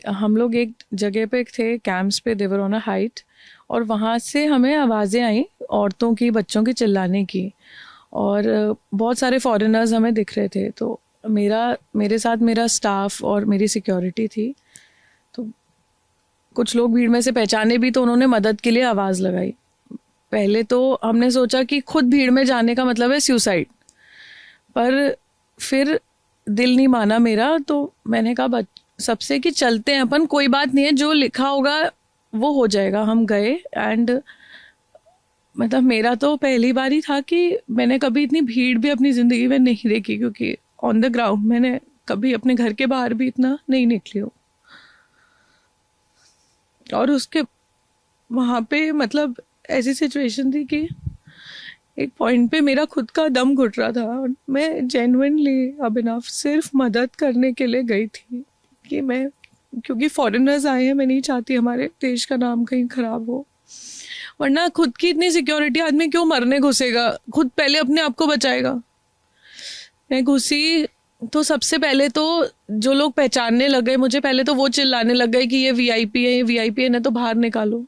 हम लोग एक जगह पे थे, कैंप्स पे, देवर ऑन अ हाइट, और वहाँ से हमें आवाज़ें आई औरतों की, बच्चों की चिल्लाने की, और बहुत सारे फॉरेनर्स हमें दिख रहे थे। तो मेरे साथ मेरा स्टाफ और मेरी सिक्योरिटी थी। तो कुछ लोग भीड़ में से पहचाने भी, तो उन्होंने मदद के लिए आवाज़ लगाई। पहले तो हमने सोचा कि खुद भीड़ में जाने का मतलब है सुसाइड, पर फिर दिल नहीं माना मेरा। तो मैंने कहा सबसे कि चलते हैं अपन, कोई बात नहीं है, जो लिखा होगा वो हो जाएगा। हम गए एंड मतलब मेरा तो पहली बार ही था कि मैंने कभी इतनी भीड़ भी अपनी ज़िंदगी में नहीं देखी, क्योंकि ऑन द ग्राउंड मैंने कभी अपने घर के बाहर भी इतना नहीं निकली हूँ। और उसके वहाँ पे मतलब ऐसी सिचुएशन थी कि एक पॉइंट पे मेरा खुद का दम घुट रहा था, और मैं जेन्युइनली अभिनव सिर्फ मदद करने के लिए गई थी कि मैं, क्योंकि फॉरेनर्स आए हैं, मैं नहीं चाहती हमारे देश का नाम कहीं खराब हो। वरना खुद की इतनी सिक्योरिटी आदमी क्यों मरने घुसेगा, खुद पहले अपने आप को बचाएगा। मैं घुसी तो सबसे पहले तो जो लोग पहचानने लग गए मुझे, पहले तो वो चिल्लाने लग गए कि ये वीआईपी है, ये वीआईपी है, ना तो बाहर निकालो।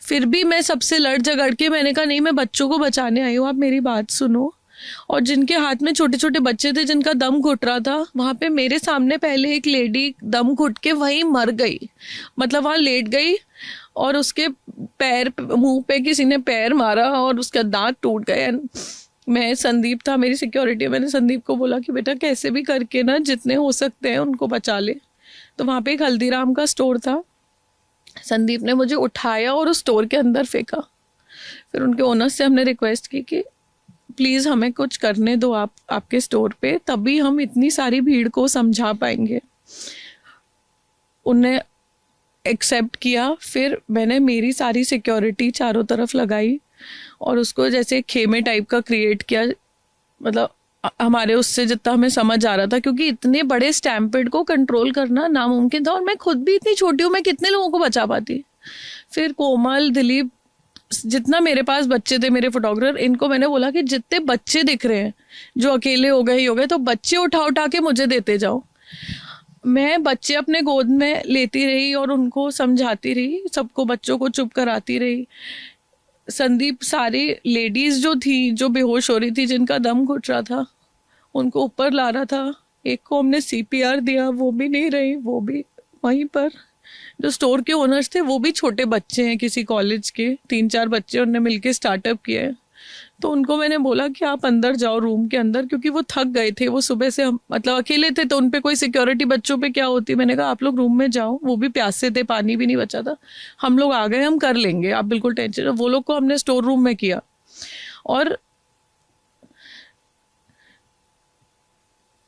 फिर भी मैं सबसे लड़ झगड़ के मैंने कहा नहीं, मैं बच्चों को बचाने आई हूँ, आप मेरी बात सुनो। और जिनके हाथ में छोटे छोटे बच्चे थे, जिनका दम घुट रहा था, वहां पे मेरे सामने पहले एक लेडी दम घुट के वहीं मर गई, मतलब वहां लेट गई, और उसके पैर, मुंह पे किसी ने पैर मारा और उसका दांत टूट गए। मैं, संदीप था मेरी सिक्योरिटी, मैंने संदीप को बोला कि बेटा कैसे भी करके ना जितने हो सकते हैं उनको बचा ले। तो वहाँ पे एक हल्दीराम का स्टोर था, संदीप ने मुझे उठाया और उस स्टोर के अंदर फेंका। फिर उनके ओनर से हमने रिक्वेस्ट की कि प्लीज़ हमें कुछ करने दो आप आपके स्टोर पे, तभी हम इतनी सारी भीड़ को समझा पाएंगे। उनने एक्सेप्ट किया। फिर मैंने मेरी सारी सिक्योरिटी चारों तरफ लगाई और उसको जैसे खेमे टाइप का क्रिएट किया, मतलब हमारे उससे जितना हमें समझ आ रहा था, क्योंकि इतने बड़े स्टैम्पेड को कंट्रोल करना नामुमकिन था, और मैं खुद भी इतनी छोटी हूँ, मैं कितने लोगों को बचा पाती। फिर कोमल, दिलीप, जितना मेरे पास बच्चे थे, मेरे फोटोग्राफर, इनको मैंने बोला कि जितने बच्चे दिख रहे हैं जो अकेले हो गए ही हो गए, तो बच्चे उठा उठा के मुझे देते जाओ। मैं बच्चे अपने गोद में लेती रही और उनको समझाती रही, सबको, बच्चों को चुप कराती रही। संदीप सारी लेडीज जो थी, जो बेहोश हो रही थी, जिनका दम घुट रहा था, उनको ऊपर ला रहा था। एक को हमने सीपीआर दिया, वो भी नहीं रही, वो भी वहीं पर। जो स्टोर के ओनर्स थे वो भी छोटे बच्चे हैं, किसी कॉलेज के 3-4 बच्चे, उन्होंने मिलके स्टार्टअप किया है। तो उनको मैंने बोला कि आप अंदर जाओ रूम के अंदर, क्योंकि वो थक गए थे, वो सुबह से मतलब अकेले थे, तो उन पे कोई सिक्योरिटी बच्चों पे क्या होती। मैंने कहा आप लोग रूम में जाओ, वो भी प्यासे थे, पानी भी नहीं बचा था, हम लोग आ गए, हम कर लेंगे, आप बिल्कुल टेंशन। वो लोग को हमने स्टोर रूम में किया, और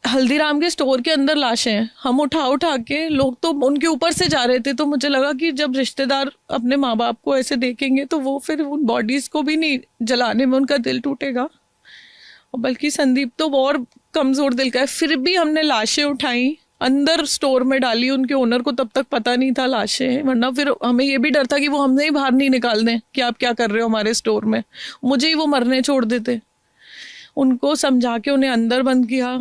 हल्दीराम के स्टोर के अंदर लाशें हैं, हम उठा उठा के, लोग तो उनके ऊपर से जा रहे थे। तो मुझे लगा कि जब रिश्तेदार अपने माँ बाप को ऐसे देखेंगे तो वो फिर उन बॉडीज को भी नहीं जलाने में उनका दिल टूटेगा। और बल्कि संदीप तो और कमजोर दिल का है, फिर भी हमने लाशें उठाई, अंदर स्टोर में डाली। उनके ओनर को तब तक पता नहीं था लाशें हैं, वरना फिर हमें ये भी डर था कि वो हमसे ही बाहर नहीं निकाल दें कि आप क्या कर रहे हो हमारे स्टोर में, मुझे ही वो मरने छोड़ देते। उनको समझा के उन्हें अंदर बंद किया।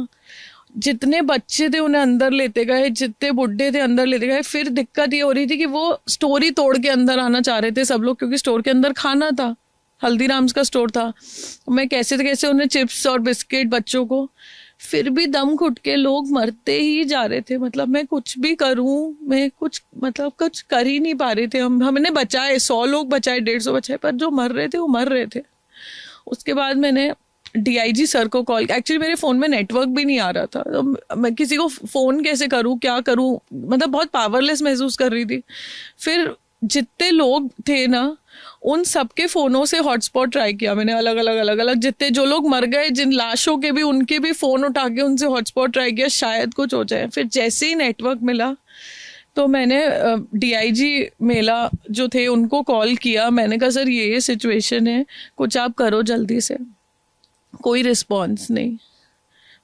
जितने बच्चे थे उन्हें अंदर लेते गए, जितने बुढ़े थे अंदर लेते गए। फिर दिक्कत ये हो रही थी कि वो स्टोरी तोड़ के अंदर आना चाह रहे थे सब लोग, क्योंकि स्टोर के अंदर खाना था, हल्दीराम्स का स्टोर था। मैं कैसे कैसे उन्हें चिप्स और बिस्किट बच्चों को, फिर भी दम घुट के लोग मरते ही जा रहे थे। मतलब मैं कुछ भी करूं, मैं कुछ मतलब कुछ कर ही नहीं पा रहे थे। हमने बचाए, 100 लोग बचाए, 150 बचाए, पर जो मर रहे थे वो मर रहे थे। उसके बाद मैंने डीआईजी सर को कॉल, एक्चुअली मेरे फ़ोन में नेटवर्क भी नहीं आ रहा था, तो मैं किसी को फ़ोन कैसे करूँ, क्या करूँ, मतलब बहुत पावरलेस महसूस कर रही थी। फिर जितने लोग थे ना, उन सबके फ़ोनों से हॉटस्पॉट ट्राई किया मैंने, अलग अलग जितने जो लोग मर गए, जिन लाशों के भी, उनके भी फ़ोन उठा के उनसे हॉटस्पॉट ट्राई किया, शायद कुछ हो जाए। फिर जैसे ही नेटवर्क मिला तो मैंने डीआईजी मेला जो थे उनको कॉल किया। मैंने कहा सर ये सिचुएशन है, कुछ आप करो जल्दी से। कोई रिस्पॉन्स नहीं,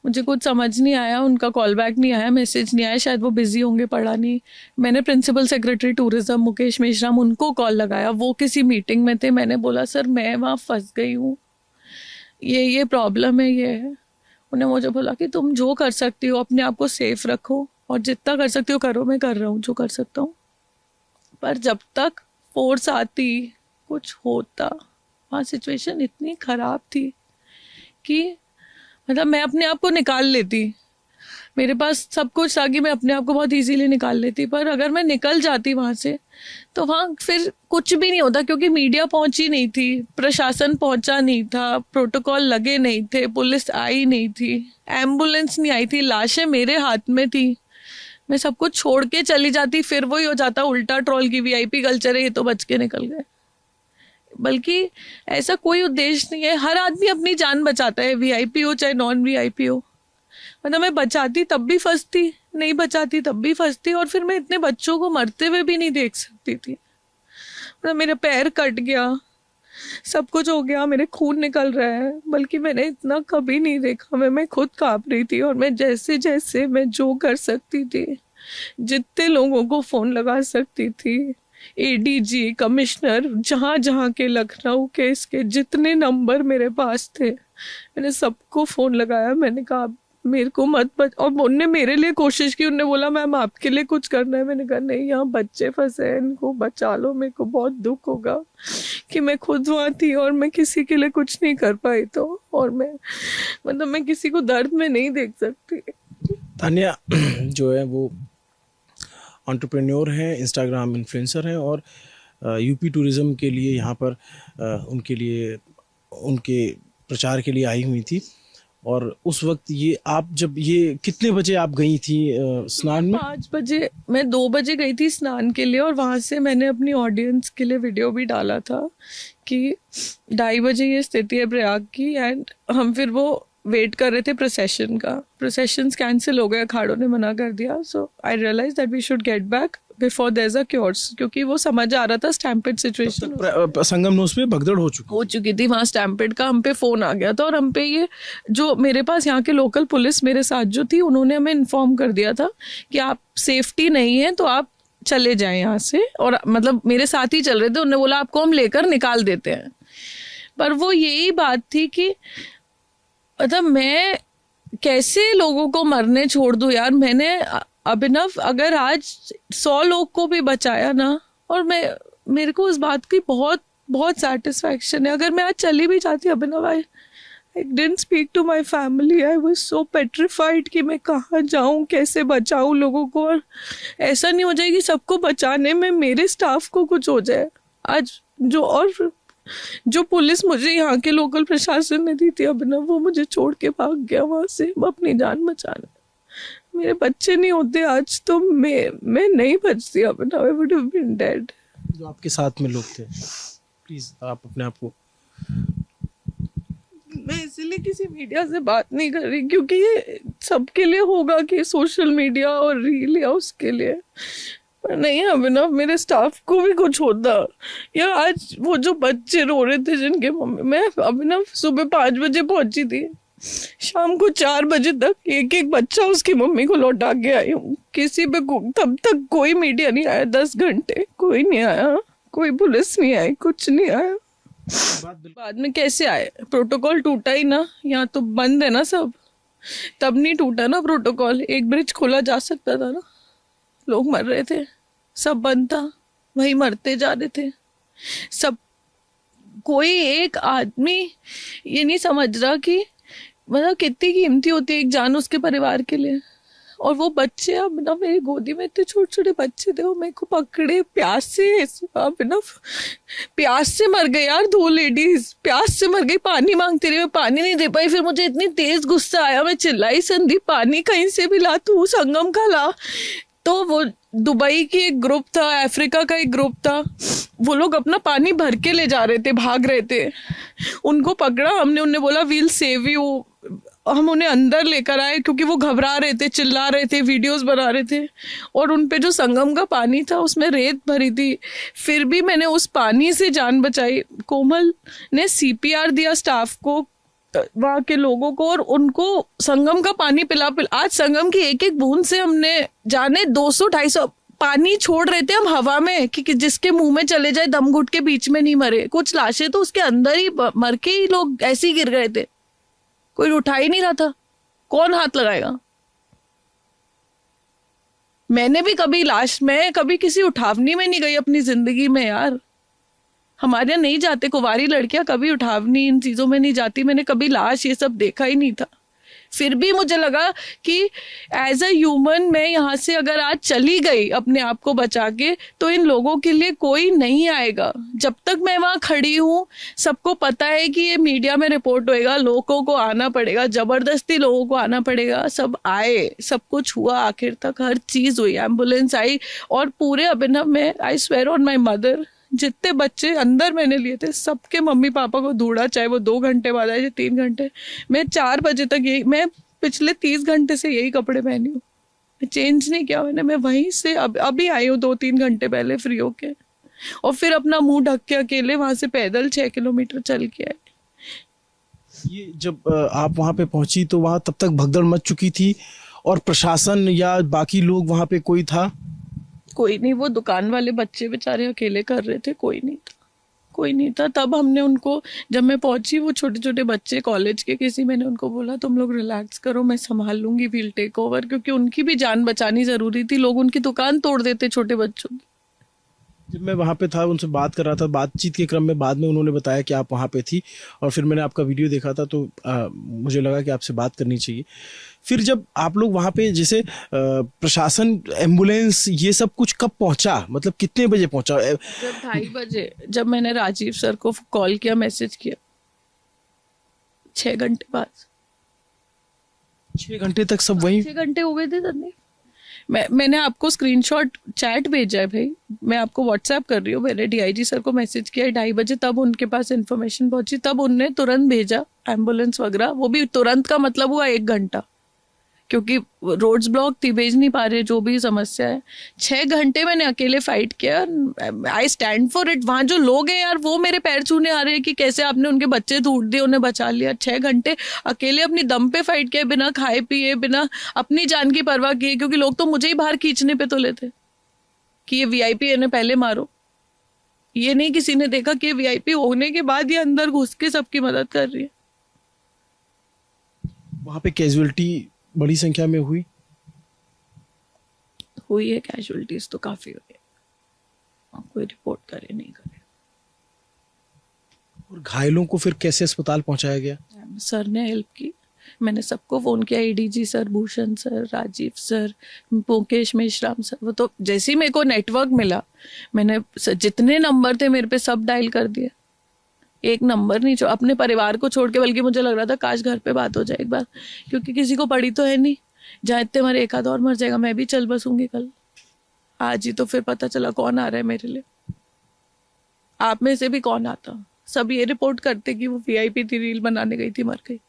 मुझे कुछ समझ नहीं आया, उनका कॉल बैक नहीं आया, मैसेज नहीं आया, शायद वो बिजी होंगे, पढ़ा नहीं। मैंने principal secretary tourism Mukesh Meshram, उनको कॉल लगाया, वो किसी मीटिंग में थे। मैंने बोला सर मैं वहाँ फंस गई हूँ, ये प्रॉब्लम है, ये है। उन्हें मुझे बोला कि तुम जो कर सकती हो अपने आप को सेफ रखो, और जितना कर सकती हो करो, मैं कर रहा हूँ जो कर सकता हूँ। पर जब तक फोर्स आती, कुछ होता, वहाँ सिचुएशन इतनी ख़राब थी कि मतलब मैं अपने आप को निकाल लेती, मेरे पास सब कुछ था कि मैं अपने आप को बहुत इजीली निकाल लेती। पर अगर मैं निकल जाती वहाँ से तो वहाँ फिर कुछ भी नहीं होता, क्योंकि मीडिया पहुंची नहीं थी, प्रशासन पहुंचा नहीं था, प्रोटोकॉल लगे नहीं थे, पुलिस आई नहीं थी, एम्बुलेंस नहीं आई थी, लाशें मेरे हाथ में थी। मैं सब कुछ छोड़ के चली जाती, फिर वही हो जाता उल्टा ट्रोल की वीआईपी कल्चर है, ये तो बच के निकल गए। बल्कि ऐसा कोई उद्देश्य नहीं है, हर आदमी अपनी जान बचाता है, वीआईपी हो चाहे नॉन वीआईपी हो। मतलब मैं बचाती तब भी फंसती, नहीं बचाती तब भी फंसती, और फिर मैं इतने बच्चों को मरते हुए भी नहीं देख सकती थी। मतलब मेरा पैर कट गया, सब कुछ हो गया, मेरे खून निकल रहा है, बल्कि मैंने इतना कभी नहीं देखा। मैं खुद कांप रही थी, और मैं जैसे जैसे मैं जो कर सकती थी, जितने लोगों को फोन लगा सकती थी, एडीजी, कमिश्नर, जहाँ जहाँ के लखनऊ के इसके जितने नंबर मेरे पास थे, मैंने सबको फोन लगाया। मैंने कहा मेरे को मत बच, और उनने मेरे लिए कोशिश की, उनने बोला मैम आपके लिए कुछ करना है। मैंने कहा नहीं, यहाँ बच्चे फंसे हैं, इनको बचा लो। मेरे को बहुत दुख होगा कि मैं खुद वहाँ थी और मैं किसी के लिए कुछ नहीं कर पाई, तो और मैं मतलब मैं किसी को दर्द में नहीं देख सकती। तानिया जो है वो एंटरप्रेन्योर हैं, इंस्टाग्राम इन्फ्लुएंसर हैं, और यूपी टूरिज़्म के लिए यहाँ पर उनके लिए उनके प्रचार के लिए आई हुई थी। और उस वक्त ये आप जब ये कितने बजे आप गई थी स्नान में? 5 बजे, मैं 2 बजे गई थी स्नान के लिए, और वहाँ से मैंने अपनी ऑडियंस के लिए वीडियो भी डाला था कि 2:30 बजे ये स्थिति है प्रयाग की, एंड हम फिर वो वेट कर रहे थे प्रोसेशन का। प्रोसेशन कैंसिल हो गया, अखाड़ों ने मना कर दिया। So I realize that we should get back before there is a cures, क्योंकि वो समझ आ रहा था स्टैम्पेड सिचुएशन संगम नोस पे भगदड़ हो चुकी थी। वहाँ स्टैम्पेड का हम पे फोन आ गया था, और हम पे ये जो मेरे पास यहाँ के लोकल पुलिस मेरे साथ जो थी, उन्होंने हमें इन्फॉर्म कर दिया था कि आप सेफ्टी नहीं है तो आप चले जाएं यहाँ से। और मतलब मेरे साथ ही चल रहे थे, उन्होंने बोला आपको हम लेकर निकाल देते हैं। पर वो यही बात थी कि मतलब मैं कैसे लोगों को मरने छोड़ दूं यार। मैंने अभिनव अगर आज 100 लोग को भी बचाया ना, और मेरे को उस बात की बहुत बहुत सेटिस्फैक्शन है। अगर मैं आज चली भी जाती Abhinav, I didn't speak to my family, I was so petrified कि मैं कहाँ जाऊँ, कैसे बचाऊँ लोगों को। और ऐसा नहीं हो जाए कि सबको बचाने में मेरे स्टाफ को कुछ हो जाए। आज जो पुलिस मुझे यहाँ के लोकल प्रशासन ने दी थी अभिनव, वो मुझे छोड़ के भाग गया वहाँ से अपनी जान बचाने। मेरे बच्चे नहीं होते आज तो मैं नहीं बचती Abhinav, I would have been dead. जो आपके साथ में लोग थे, प्लीज आप अपने आप को। मैं इसीलिए किसी मीडिया से बात नहीं कर रही, क्योंकि ये सबके लिए होगा कि सोशल मीडिया और रील या उसके लिए, नहीं अभिनव मेरे स्टाफ को भी कुछ होता। या आज वो जो बच्चे रो रहे थे जिनके मम्मी, मैं अभिनव सुबह 5 बजे पहुंची थी, शाम को 4 बजे तक एक एक बच्चा उसकी मम्मी को लौटा के आई हूँ। किसी पे तब तक कोई मीडिया नहीं आया, 10 घंटे कोई नहीं आया, कोई पुलिस नहीं आई, कुछ नहीं आया। बाद में कैसे आए? प्रोटोकॉल टूटा ही ना, यहाँ तो बंद है ना सब, तब नहीं टूटा ना प्रोटोकॉल। एक ब्रिज खोला जा सकता था ना, लोग मर रहे थे, सब बंद था, वही मरते जा रहे थे सब। कोई एक आदमी ये नहीं समझ रहा कि मतलब कितनी कीमती होती है एक जान उसके परिवार के लिए। और वो बच्चे अब ना मेरी गोदी में इतने छोटे छोटे बच्चे थे, वो मेरे को पकड़े प्यास से, अब ना प्यास से मर गए यार। 2 लेडीज प्यास से मर गई, पानी मांगती रही, मैं पानी नहीं दे पाई। फिर मुझे इतनी तेज गुस्सा आया, मैं चिल्लाई संदीप पानी कहीं से भी ला, तू संगम का ला। तो वो दुबई की एक ग्रुप था, अफ्रीका का एक ग्रुप था, वो लोग अपना पानी भर के ले जा रहे थे, भाग रहे थे। उनको पकड़ा हमने, उन्होंने बोला वील सेव यू। हम उन्हें अंदर लेकर आए क्योंकि वो घबरा रहे थे, चिल्ला रहे थे, वीडियोस बना रहे थे। और उन पे जो संगम का पानी था उसमें रेत भरी थी, फिर भी मैंने उस पानी से जान बचाई। कोमल ने सीपीआर दिया स्टाफ को, वहाँ के लोगों को, और उनको संगम का पानी पिला आज संगम की एक एक बूंद से हमने जाने 200-250 पानी छोड़ रहे थे हम हवा में कि जिसके मुंह में चले जाए, दम घुट के बीच में नहीं मरे। कुछ लाशें तो उसके अंदर ही मर के ही लोग ऐसे ही गिर गए थे, कोई उठा ही नहीं रहा था, कौन हाथ लगाएगा? मैंने भी कभी लाश, मैं कभी किसी उठावनी में नहीं गई अपनी जिंदगी में यार। हमारे यहाँ नहीं जाते, कुंवारी लड़कियां कभी उठावनी इन चीजों में नहीं जाती। मैंने कभी लाश ये सब देखा ही नहीं था। फिर भी मुझे लगा कि एज अ ह्यूमन मैं यहाँ से अगर आज चली गई अपने आप को बचा के, तो इन लोगों के लिए कोई नहीं आएगा। जब तक मैं वहां खड़ी हूँ, सबको पता है कि ये मीडिया में रिपोर्ट होएगा, लोगों को आना पड़ेगा, जबरदस्ती लोगों को आना पड़ेगा। सब आए, सब कुछ हुआ, आखिर तक हर चीज हुई, एम्बुलेंस आई। और पूरे अभिनव में, I swear on my mother, जितने बच्चे अंदर मैंने लिए थे सबके मम्मी पापा को ढूंढा, चाहे वो 2 घंटे बाद आए, 3 घंटे। मैं 4 बजे तक यही, मैं पिछले 30 घंटे से यही कपड़े पहनी हूँ, चेंज नहीं किया मैंने। मैं वहीं से अभी आई हूँ 2-3 घंटे पहले फ्री होके, और फिर अपना मुंह ढक के अकेले वहां से पैदल 6 किलोमीटर चल के आई। ये जब आप वहां पे पहुंची तो वहां तब तक भगदड़ मच चुकी थी, और प्रशासन या बाकी लोग वहां पे कोई था? कोई नहीं, वो दुकान वाले बच्चे बेचारे अकेले कर रहे थे, कोई नहीं था, कोई नहीं था। तब हमने उनको, जब मैं पहुंची, वो छोटे छोटे बच्चे कॉलेज के किसी, मैंने उनको बोला तुम लोग रिलैक्स करो, मैं संभाल लूंगी, वील टेक ओवर, क्योंकि उनकी भी जान बचानी जरूरी थी। लोग उनकी दुकान तोड़ देते छोटे बच्चों की। जब मैं वहाँ पे था, उनसे बात कर रहा था, बातचीत के क्रम में बाद में उन्होंने बताया कि आप वहाँ पे थी, और फिर मैंने आपका वीडियो देखा था, तो मुझे लगा कि आपसे बात करनी चाहिए। फिर जब आप लोग वहाँ पे, जैसे प्रशासन, एम्बुलेंस, ये सब कुछ कब पहुँचा, मतलब कितने बजे पहुँचा? जब 2:30 बजे, जब मैंने राजीव सर को कॉल किया, मैसेज किया, 6 घंटे बाद। 6 घंटे तक सब वहीं? 6 घंटे हो गए थे संदीप। मैंने आपको स्क्रीनशॉट चैट भेजा है भाई, मैं आपको व्हाट्सएप कर रही हूँ। मैंने डीआईजी सर को मैसेज किया 2:30 बजे, तब उनके पास इन्फॉर्मेशन पहुंची, तब उनने तुरंत भेजा एम्बुलेंस वगैरह। वो भी तुरंत का मतलब हुआ 1 घंटा, क्योंकि रोड्स ब्लॉक थी, भेज नहीं पा रहे, जो भी समस्या है। 6 घंटे मैंने अकेले फाइट किया, आई स्टैंड फॉर इट। वहां जो लोग हैं यार, वो मेरे पैर छूने आ रहे हैं कि कैसे आपने उनके बच्चे ढूंढ दिए, उन्हें बचा लिया। 6 घंटे अकेले अपनी दम पे फाइट किया, बिना खाए पिए, बिना अपनी जान की परवाह किए, क्योंकि लोग तो मुझे ही बाहर खींचने पे तो लेते कि ये वीआईपी, इन्हें पहले मारो। ये नहीं किसी ने देखा कि वीआईपी होने के बाद ये अंदर घुस के सबकी मदद कर रही है। वहां पे कैजुअलिटी बड़ी संख्या में हुई है, कैजुअलिटीज तो काफी हुई है, कोई रिपोर्ट करे नहीं करे। और घायलों को फिर कैसे अस्पताल पहुंचाया गया? सर ने हेल्प की, मैंने सबको फोन किया, ADG sir, Bhushan sir, Rajiv sir, Mukesh Meshram sir. वो तो जैसे ही मेरे को नेटवर्क मिला, मैंने जितने नंबर थे मेरे पे सब डायल कर दिए, एक नंबर नहीं जो अपने परिवार को छोड़ के। बल्कि मुझे लग रहा था काश घर पे बात हो जाए एक बार, क्योंकि किसी को पड़ी तो है नहीं। जहाँ इतने मरे, एक आध और मर जाएगा, मैं भी चल बसूंगी कल। आज ही तो फिर पता चला कौन आ रहा है मेरे लिए। आप में से भी कौन आता? सब ये रिपोर्ट करते कि वो वीआईपी थी, रील बनाने गई थी, मर गई।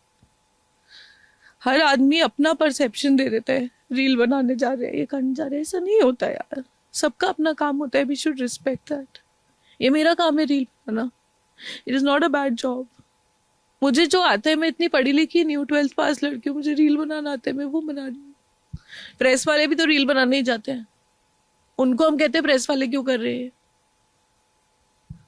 हर आदमी अपना परसेप्शन दे देता है, रील बनाने जा रहे हैं, ये करने जा रहे हैं। ऐसा नहीं होता यार, सबका अपना काम होता है। We should respect that. ये मेरा काम है रील बनाना, it is not a bad job. मुझे जो आता है, मैं इतनी पढ़ी लिखी नहीं हूँ, 12th पास लड़की हूँ, मुझे रील बनाना आता है, मैं वो बना रही हूँ। प्रेस वाले भी तो रील बनाने ही जाते हैं, उनको हम कहते हैं प्रेस वाले क्यों कर रहे हैं।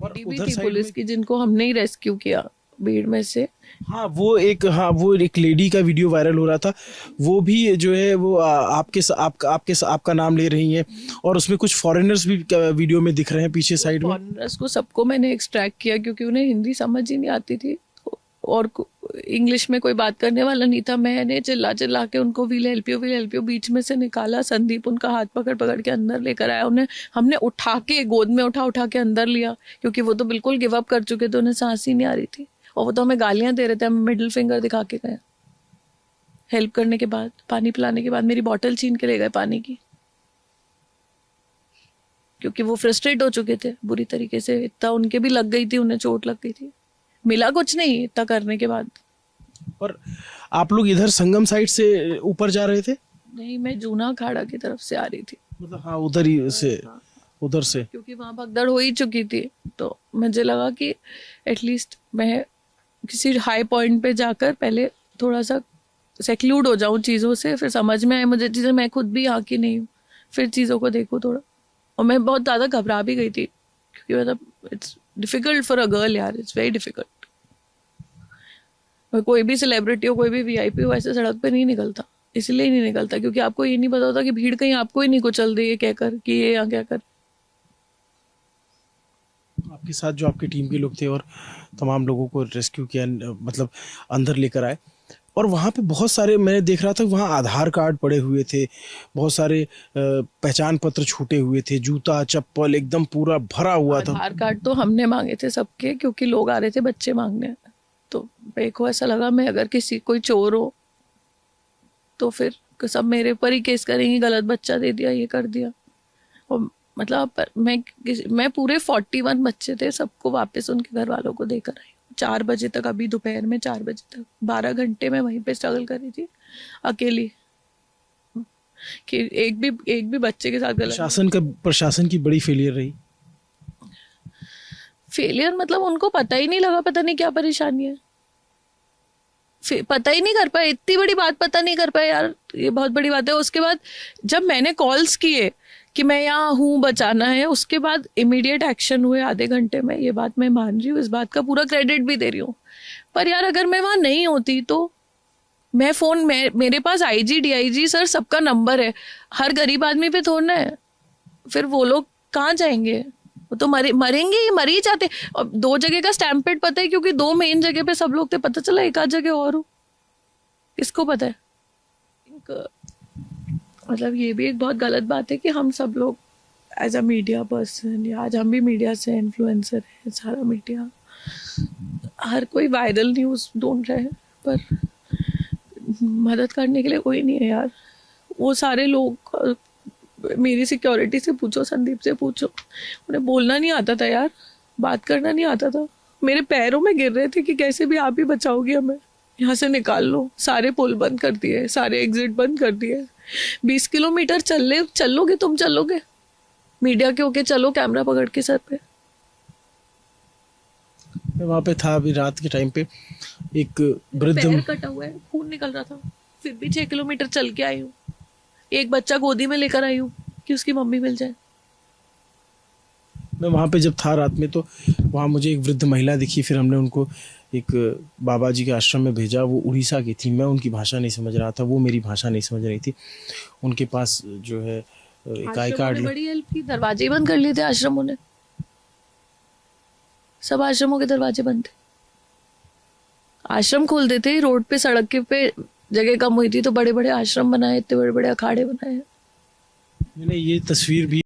टीवी थी पुलिस की, जिनको हमने ही रेस्क्यू किया भीड़ में से। हाँ, वो एक लेडी का वीडियो वायरल हो रहा था, वो भी जो है वो आपका नाम ले रही हैं, और उसमें कुछ फॉरेनर्स भी वीडियो में दिख रहे हैं पीछे साइड में। फॉरेनर्स को सबको मैंने एक्सट्रैक्ट किया, क्योंकि उन्हें हिंदी समझ ही नहीं आती थी और इंग्लिश में कोई बात करने वाला नहीं था। मैंने चिल्ला चिल्ला के उनको वील हेल्प यू बीच में से निकाला। संदीप उनका हाथ पकड़ पकड़ के अंदर लेकर आया। उन्हें हमने उठा के गोद में उठा के अंदर लिया, क्योंकि वो तो बिल्कुल गिव अप कर चुके थे, उन्हें सांस ही नहीं आ रही थी। और वो तो हमें गालियां दे रहे थे, हमें मिडिल फिंगर दिखा के गए। हेल्प करने के बाद, पानी पिलाने के बाद मेरी बॉटल छीन के ले गए पानी की, क्योंकि वो फ्रस्ट्रेट हो चुके थे बुरी तरीके से। इतना उनके भी लग गई थी, उन्हें चोट लग गई थी। मिला कुछ नहीं इतना करने के बाद। और आप लोग इधर संगम साइड से ऊपर जा रहे थे? नहीं, मैं जूना अखाड़ा की तरफ से आ रही थी। मतलब हाँ, उधर ही से, उधर से, क्योंकि वहां भगदड़ हो ही चुकी थी, तो मुझे लगा कि एटलीस्ट मैं किसी हाई पॉइंट पे जाकर पहले थोड़ा सा सेक्लूड हो जाऊं चीज़ों से, फिर समझ में आए मुझे चीज़ें। मैं खुद भी यहाँ की नहीं हूँ, फिर चीज़ों को देखूँ थोड़ा। और मैं बहुत ज़्यादा घबरा भी गई थी, क्योंकि मतलब it's difficult for a girl यार, इट्स वेरी डिफिकल्ट। कोई भी सेलिब्रिटी हो, कोई भी वीआईपी हो, ऐसे सड़क पे नहीं निकलता। इसलिए ही नहीं निकलता, क्योंकि आपको ये नहीं पता होता कि भीड़ कहीं आपको ही नहीं कुचल दे ये कहकर कि ये यहाँ क्या कर। आपके साथ जो आपकी टीम के लोग थे और तमाम लोगों को रेस्क्यू किया, मतलब अंदर लेकर आए, और वहाँ पे बहुत सारे मैंने देख रहा था वहाँ आधार कार्ड पड़े हुए थे, बहुत सारे पहचान पत्र छूटे हुए थे, जूता चप्पल एकदम पूरा भरा हुआ था। आधार कार्ड तो हमने मांगे थे सबके, क्योंकि लोग आ रहे थे बच्चे मांगने। तो मेरे को ऐसा लगा मैं अगर किसी कोई चोर हो तो फिर सब मेरे ऊपर ही केस करेंगे, गलत बच्चा दे दिया, ये कर दिया। और मतलब मैं पूरे 41 बच्चे थे, सबको वापस उनके घर वालों को देकर आई 4 बजे तक, अभी दोपहर में 4 बजे तक 12 घंटे मैं वहीं पे स्ट्रगल कर रही थी अकेली, कि एक भी बच्चे के साथ गलत। प्रशासन की बड़ी फेलियर रही। फेलियर मतलब उनको पता ही नहीं लगा, पता नहीं क्या परेशानी है, पता ही नहीं कर पाए, इतनी बड़ी बात पता नहीं कर पाए यार, ये बहुत बड़ी बात है। उसके बाद जब मैंने कॉल्स किए कि मैं यहाँ हूँ, बचाना है, उसके बाद इमीडिएट एक्शन हुए आधे घंटे में। ये बात मैं मान रही हूँ, इस बात का पूरा क्रेडिट भी दे रही हूँ। पर यार अगर मैं वहाँ नहीं होती तो मैं मेरे पास आईजी डीआईजी सर सबका नंबर है, हर गरीब आदमी पे थोड़ना है, फिर वो लोग कहाँ जाएंगे, वो तो मरेंगे ही, मर ही जाते। और 2 जगह का स्टैम्पेड पता है, क्योंकि 2 मेन जगह पे सब लोग थे, पता चला एक आध जगह और हो, किसको पता है। मतलब ये भी एक बहुत गलत बात है कि हम सब लोग एज अ मीडिया पर्सन, या आज हम भी मीडिया से इन्फ्लुएंसर है, सारा मीडिया, हर कोई वायरल न्यूज़ ढूंढ रहे हैं, पर मदद करने के लिए कोई नहीं है यार। वो सारे लोग, मेरी सिक्योरिटी से पूछो, संदीप से पूछो, उन्हें बोलना नहीं आता था यार, बात करना नहीं आता था, मेरे पैरों में गिर रहे थे कि कैसे भी आप ही बचाओगी हमें, यहाँ से निकाल लो। सारे पुल बंद कर दिए, सारे एग्जिट बंद कर दिए, 20 किलोमीटर चलोगे तुम, चलोगे मीडिया के होके चलो, कैमरा पकड़ के सर पे। मैं वहाँ पे था अभी रात के टाइम पे, एक वृद्ध, पैर कटा हुआ है, खून निकल रहा था, फिर भी 6 किलोमीटर चल के आई हूँ, एक बच्चा गोदी में लेकर आई हूँ कि उसकी मम्मी मिल जाए। मैं वहाँ पे जब था रात में तो वहाँ मुझे एक वृद्ध महिला दिखी, फिर हमने उनको एक बाबा जी के आश्रम में भेजा। वो उड़ीसा की थी, मैं उनकी भाषा नहीं समझ रहा था, वो मेरी भाषा नहीं समझ रही थी। उनके पास जो है एक आई कार्ड, बड़ी हेल्प की, दरवाजे ही बंद कर लिए थे आश्रमों ने, सब आश्रमों के दरवाजे बंद थे। आश्रम खोल देते ही रोड पे, सड़क के पे जगह कम हुई थी तो बड़े बड़े आश्रम बनाए, इतने बड़े बड़े अखाड़े बनाए। मैंने ये तस्वीर भी